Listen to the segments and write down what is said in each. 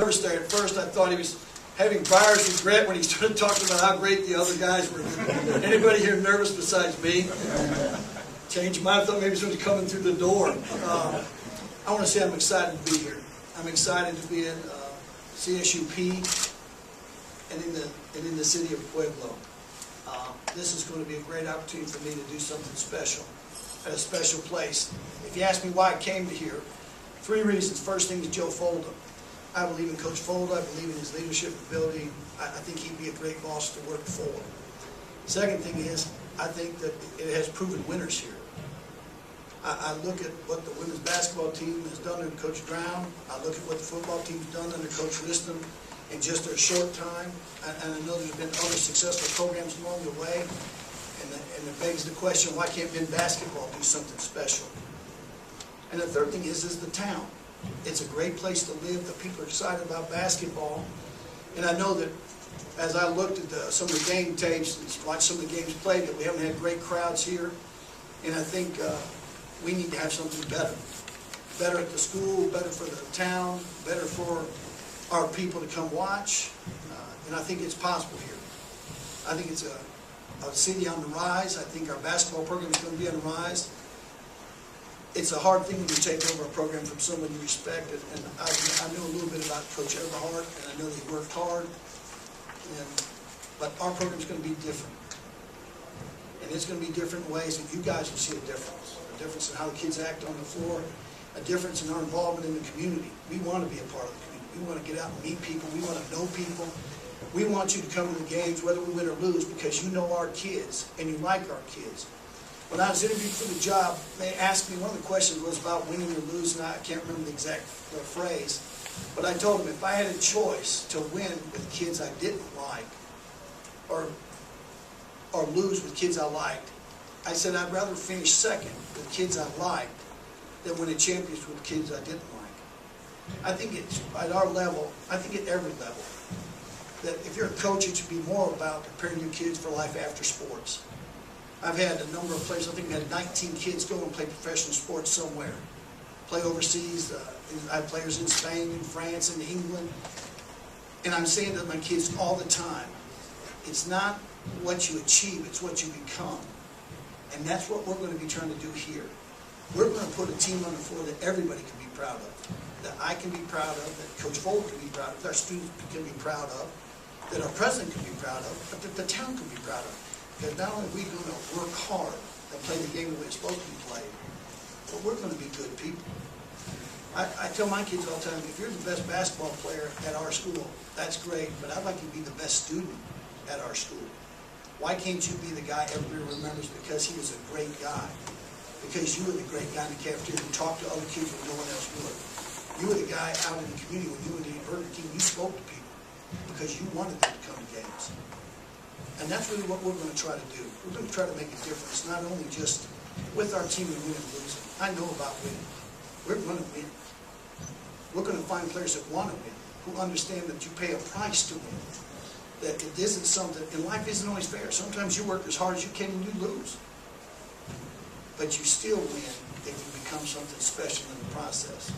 nervous there at first. I thought he was having buyer's regret when he started talking about how great the other guys were. Anybody here nervous besides me? Changed my mind. I thought maybe somebody coming through the door. I want to say I'm excited to be here. I'm excited to be in CSUP and in the city of Pueblo. This is going to be a great opportunity for me to do something special at a special place. If you ask me why I came to here, 3 reasons. First thing is Joe Folda. I believe in Coach Folda. I believe in his leadership ability. I think he'd be a great boss to work for. Second thing is, I think that it has proven winners here. I look at what the women's basketball team has done under Coach Brown. I look at what the football team's done under Coach Riston in just a short time. And I know there's been other successful programs along the way. And it begs the question, why can't men basketball do something special? And the third thing is the town. It's a great place to live. The people are excited about basketball. And I know that as I looked at some of the game tapes and watched some of the games played, that we haven't had great crowds here. And I think we need to have something better. Better at the school, better for the town, better for our people to come watch. And I think it's possible here. I think it's a city on the rise. I think our basketball program is going to be on the rise. It's a hard thing when you take over a program from someone you respect. And I know a little bit about Coach Everhart, and I know they worked hard. But our program is going to be different. And it's going to be different in ways that you guys will see a difference. A difference in how the kids act on the floor. A difference in our involvement in the community. We want to be a part of the community. We want to get out and meet people. We want to know people. We want you to come to the games, whether we win or lose, because you know our kids and you like our kids. When I was interviewed for the job, they asked me, one of the questions was about winning or losing. I can't remember the exact phrase, but I told them if I had a choice to win with kids I didn't like or lose with kids I liked, I said I'd rather finish second with kids I liked than win a championship with kids I didn't like. I think it's at our level, I think at every level, that if you're a coach, it should be more about preparing your kids for life after sports. I've had a number of players, I think we had 19 kids go and play professional sports somewhere. Play overseas. I have players in Spain, in France, in England. And I'm saying to my kids all the time, it's not what you achieve, it's what you become. And that's what we're going to be trying to do here. We're going to put a team on the floor that everybody can be proud of. That I can be proud of, that Coach Folda can be proud of, that our students can be proud of, that our president can be proud of, but that the town can be proud of. Because not only are we going to work hard and play the game the way it's supposed to be played, but we're going to be good people. I tell my kids all the time, if you're the best basketball player at our school, that's great, but I'd like you to be the best student at our school. Why can't you be the guy everybody remembers because he was a great guy? Because you were the great guy in the cafeteria who talked to other kids when no one else would. You were the guy out in the community when you were the Burger King, you spoke to people because you wanted them to come to games. And that's really what we're going to try to do. We're going to try to make a difference, not only just with our team and winning and losing. I know about winning. We're going to win. We're going to find players that want to win, who understand that you pay a price to win. That it isn't something, and life isn't always fair. Sometimes you work as hard as you can and you lose. But you still win if you become something special in the process.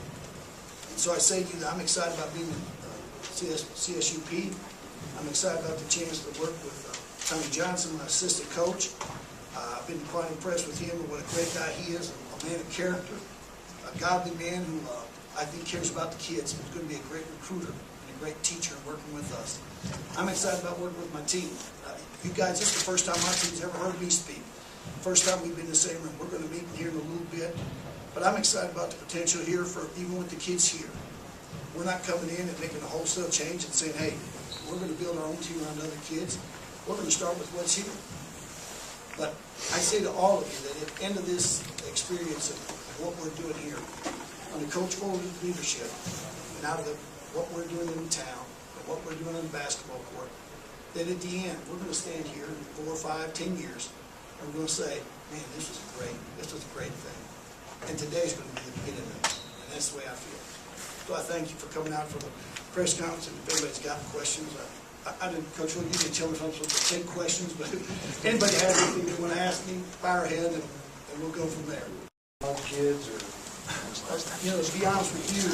And so I say to you that I'm excited about being in CSUP. I'm excited about the chance to work with Tommy Johnson, my assistant coach. I've been quite impressed with him and what a great guy he is, a man of character, a godly man who I think cares about the kids. He's going to be a great recruiter and a great teacher working with us. I'm excited about working with my team. You guys, this is the first time my team's ever heard me speak. First time we've been in the same room. We're going to meet here in a little bit. But I'm excited about the potential here for even with the kids here. We're not coming in and making a wholesale change and saying, hey, we're going to build our own team around other kids. We're going to start with what's here. But I say to all of you that at the end of this experience of what we're doing here, under Coach Folda's leadership, and out of what we're doing in the town, and what we're doing on the basketball court, that at the end, we're going to stand here in 4, 5, 10 years, and we're going to say, man, this was a great thing. And today's going to be the beginning of it. And that's the way I feel. So I thank you for coming out for the press conference. And if anybody's got questions, I didn't, Coach Will, you didn't tell me if I'm supposed to take questions, but if anybody has anything they want to ask me, fire ahead, and we'll go from there. Kids or You know, to be honest with you,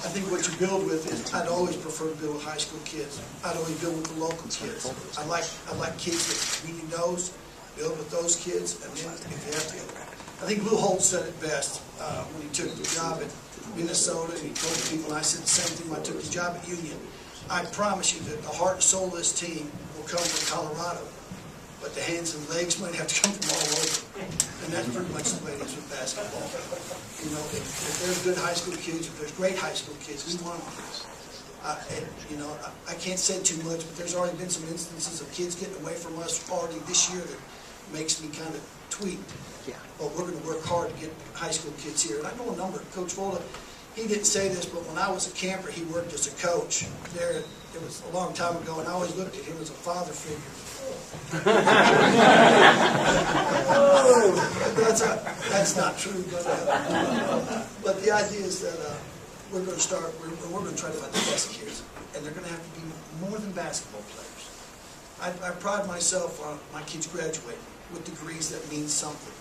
I think what you build with is, I'd always prefer to build with high school kids. I'd always build with the local kids. I like kids that the community knows, build with those kids, and then if you have to, I think Lou Holt said it best when he took the job at Minnesota, and he told the people, and I said the same thing when I took the job at Union. I promise you that the heart and soul of this team will come from Colorado, but the hands and legs might have to come from all over. And that's pretty much the way it is with basketball. You know, if there's good high school kids, if there's great high school kids, we want them. You know, I can't say too much, but there's already been some instances of kids getting away from us already this year that makes me kind of tweaked. Yeah. But we're going to work hard to get high school kids here. And I know a number of Coach Vola, he didn't say this, but when I was a camper, he worked as a coach there. It was a long time ago, and I always looked at him as a father figure. That's not true, but the idea is that we're going to try to find the best kids, and they're going to have to be more than basketball players. I pride myself on my kids graduating with degrees that mean something.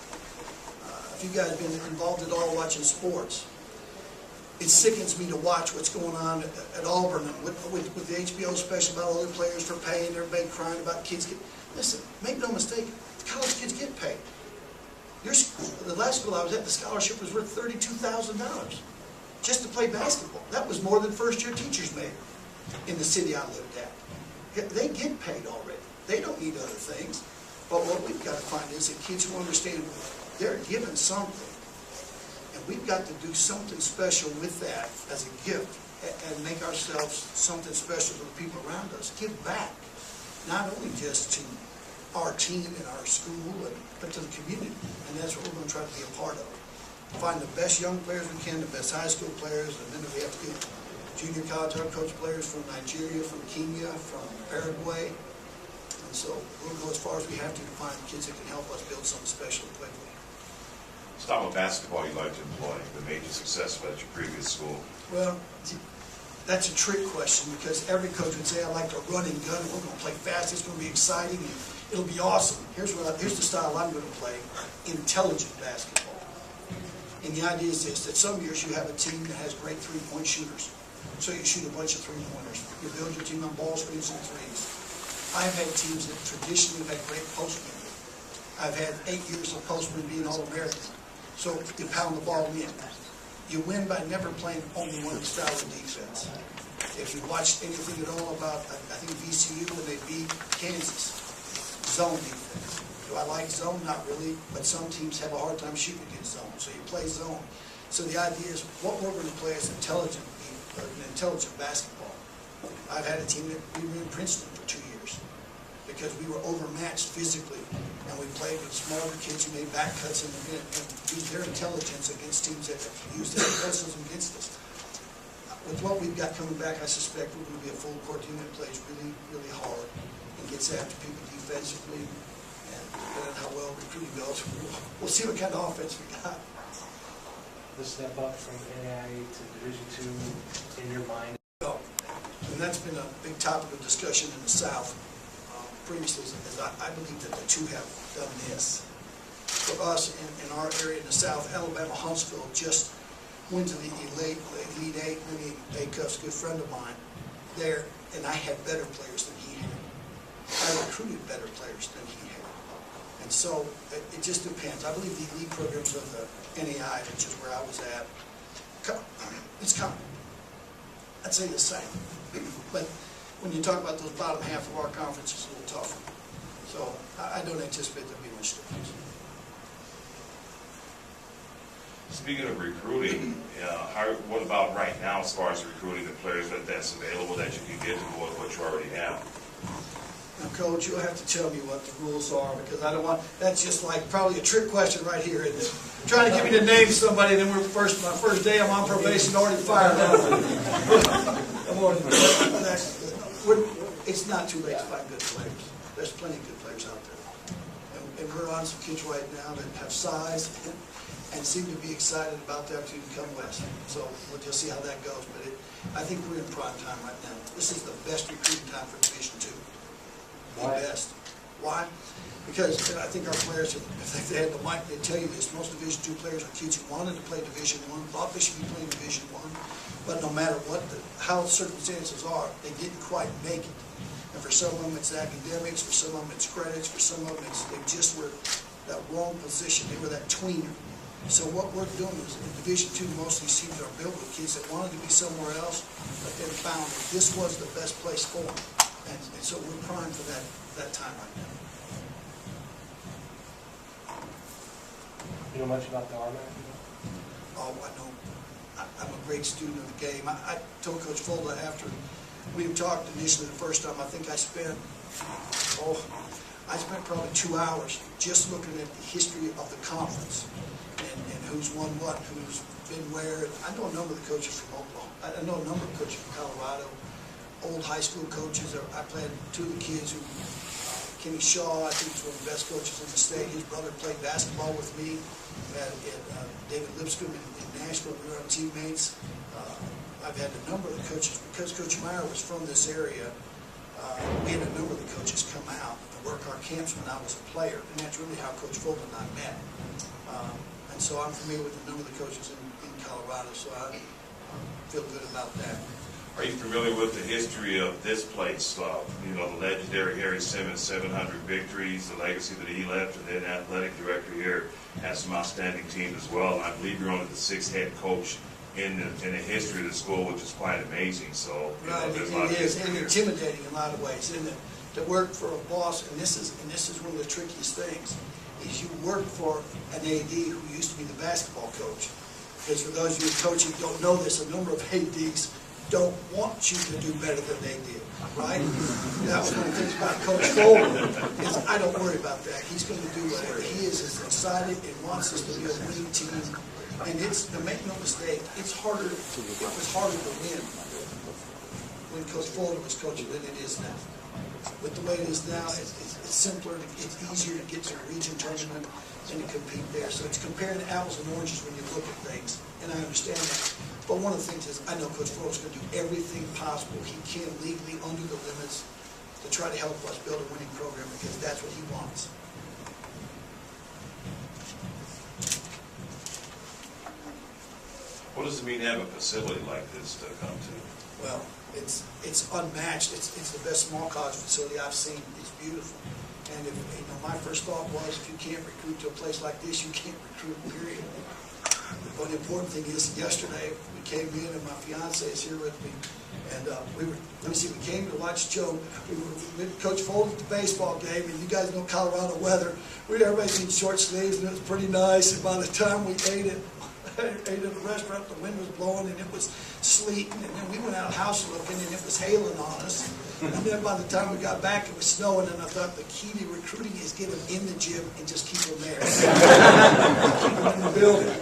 If you guys have been involved at all watching sports, it sickens me to watch what's going on at Auburn with the HBO special about all the players for paying, everybody crying about kids getting. Listen, make no mistake, college kids get paid. The last school I was at, the scholarship was worth $32,000 just to play basketball. That was more than first-year teachers made in the city I lived at. They get paid already. They don't need other things. But what we've got to find is that kids who understand they're given something, and we've got to do something special with that as a gift and make ourselves something special to the people around us. Give back, not only just to our team and our school, but to the community. And that's what we're going to try to be a part of. Find the best young players we can, the best high school players, and then we have to get junior college coach players from Nigeria, from Kenya, from Paraguay. And so we'll go as far as we have to find kids that can help us build something special quickly. Style of basketball you like to employ that made you successful at your previous school? Well, that's a trick question, because every coach would say, I like to run and gun, we're going to play fast, it's going to be exciting, and it'll be awesome. Here's the style I'm going to play: intelligent basketball. And the idea is this, that some years you have a team that has great three-point shooters. So you shoot a bunch of three-pointers. You build your team on ball screens and threes. I've had teams that traditionally have had great postmen. I've had 8 years of postmen being All-American. So you pound the ball in. You win by never playing only one style of defense. If you watched anything at all about, I think VCU when they beat Kansas, zone defense. Do I like zone? Not really, but some teams have a hard time shooting against zone, so you play zone. So the idea is what we're going to play is intelligent basketball. I've had a team that we were in Princeton for 2 years because we were overmatched physically, and we played with smaller kids who made back cuts and used their intelligence against teams that used their athleticism against us. With what we've got coming back, I suspect we're going to be a full court team that plays really, really hard and gets after people defensively, and depending on how well recruiting goes, we'll see what kind of offense we got. The step up from NAIA to Division II in your mind? No. And that's been a big topic of discussion in the South previously, as I believe that the two have done this. For us, in our area in the South, Alabama Huntsville just went to the Elite Eight, Minnie Acuff's a good friend of mine there, and I had better players than he had. I recruited better players than he had. And so it just depends. I believe the elite programs of the NAI, which is where I was at, it's coming. I'd say the same. But when you talk about those bottom half of our conference, it's a little tougher. So I don't anticipate there'll be much difference. Speaking of recruiting, what about right now as far as recruiting the players that's available that you can get to what you already have? Now, Coach, you'll have to tell me what the rules are, because I don't want, that's just like probably a trick question right here. It's trying to get me to name somebody, and then my first day I'm on probation, already fired up. It's not too late to find good players. There's plenty of good players out there. And we're on some kids right now that have size and seem to be excited about the opportunity to come west. So we'll just see how that goes. But I think we're in prime time right now. This is the best recruiting time for Division II. The best. Why? Because I think our players, if they had the mic, they'd tell you this, most Division II players are kids who wanted to play Division I, thought they should be playing Division I, but no matter what, how circumstances are, they didn't quite make it. And for some of them, it's academics, for some of them, it's credits, for some of them, they just were that wrong position, they were that tweener. So what we're doing is, in Division II, most of these teams are built with kids that wanted to be somewhere else, but then found that this was the best place for them. And so we're primed for that time right now. You know much about the RMAC? Oh, I know. I'm a great student of the game. I told Coach Folda after we talked initially the first time, I think I spent probably 2 hours just looking at the history of the conference and who's won what, who's been where. I know a number of the coaches from Oklahoma. I know a number of coaches from Colorado, old high school coaches. I played 2 of the kids who, Kenny Shaw, I think he's one of the best coaches in the state. His brother played basketball with me at David Lipscomb in Nashville. We were on teammates. I've had a number of the coaches, because Coach Meyer was from this area, we had a number of the coaches come out and work our camps when I was a player, and that's really how Coach Fulton and I met. And so I'm familiar with a number of the coaches in Colorado, so I feel good about that. Are you familiar with the history of this place? You know, the legendary Harry Simmons, 700 victories, the legacy that he left, and then athletic director here has some outstanding teams as well. And I believe you're only the 6th head coach in the history of the school, which is quite amazing. So, Right, there's a lot of it is, history and here. intimidating in a lot of ways, isn't it? To work for a boss, and this is one of the trickiest things, is you work for an AD who used to be the basketball coach. Because for those of you coaching who don't know this, a number of ADs don't want you to do better than they did, right? That was one of the things about Coach Foley, is I don't worry about that. He's going to do whatever. He is as excited and wants us to be a winning team. And make no mistake, it was harder to win when Coach Foley was coaching than it is now. With the way it is now, it's simpler, it's easier to get to a region tournament and to compete there. So it's comparing apples and oranges when you look at things, and I understand that. But one of the things is, I know Coach Foley's going to do everything possible he can legally under the limits to try to help us build a winning program, because that's what he wants. What does it mean to have a facility like this to come to? Well, it's unmatched. It's the best small college facility I've seen. It's beautiful. And my first thought was, if you can't recruit to a place like this, you can't recruit, period. But the important thing is, yesterday we came in, and my fiance is here with me, and we came to watch Joe. We were with Coach Foley at the baseball game, and you guys know Colorado weather. Everybody's in short sleeves, and it was pretty nice. And by the time we ate at a restaurant, the wind was blowing, and it was sleeting, and then we went out house looking, and it was hailing on us. And then by the time we got back, it was snowing, and I thought the key to recruiting is get them in the gym and just keep them there. Keep them in the building.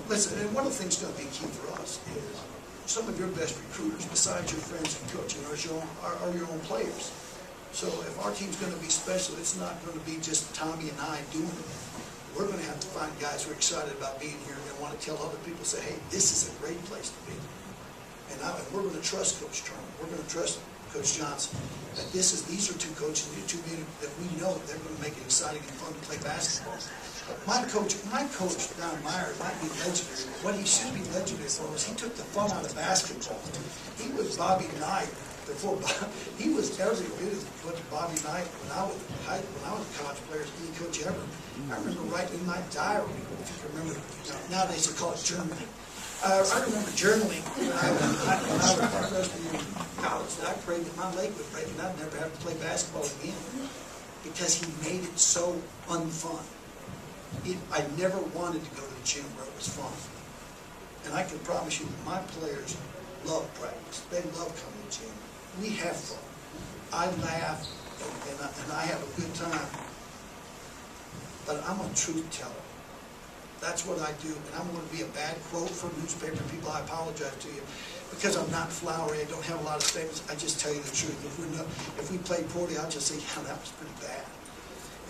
Listen, and one of the things that's going to be key for us is some of your best recruiters, besides your friends and coaching, are your own players. So if our team's going to be special, it's not going to be just Tommy and I doing it. We're going to have to find guys who are excited about being here and want to tell other people, say, hey, this is a great place to be. And we're going to trust Coach Turner. We're going to trust Coach Johnson. That these are 2 coaches, 2 men that we know they're going to make it exciting and fun to play basketball. My coach, Don Meyer, might be legendary. What he should be legendary for is he took the fun out of basketball. He was Bobby Knight. He was every bit as much Bobby Knight when I was a college player as any coach ever. I remember writing in my diary, if you can remember, nowadays they call it journaling. I remember journaling when I was a freshman in college, that I prayed that my leg would break and I'd never have to play basketball again, because he made it so unfun. I never wanted to go to the gym where it was fun. And I can promise you that my players love practice. They love coming to the gym. We have fun. I laugh and I have a good time. But I'm a truth teller. That's what I do. And I'm going to be a bad quote from newspaper people. I apologize to you. Because I'm not flowery, I don't have a lot of statements. I just tell you the truth. If we play poorly, I'll just say, yeah, that was pretty bad.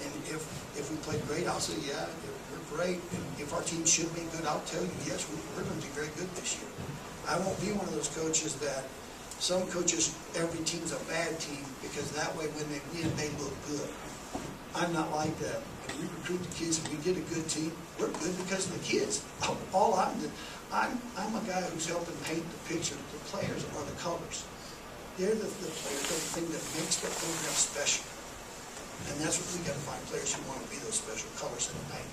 And if we played great, I'll say, yeah, we're great. And if our team should be good, I'll tell you, yes, we're going to be very good this year. I won't be one of those coaches that Some coaches, every team's a bad team, because that way when they win, they look good. I'm not like that. When we recruit the kids and we get a good team, we're good because of the kids. I'm a guy who's helping paint the picture. The players are the colors. They're the players, the thing that makes the program special. And that's what we got to find, players who want to be those special colors in the paint.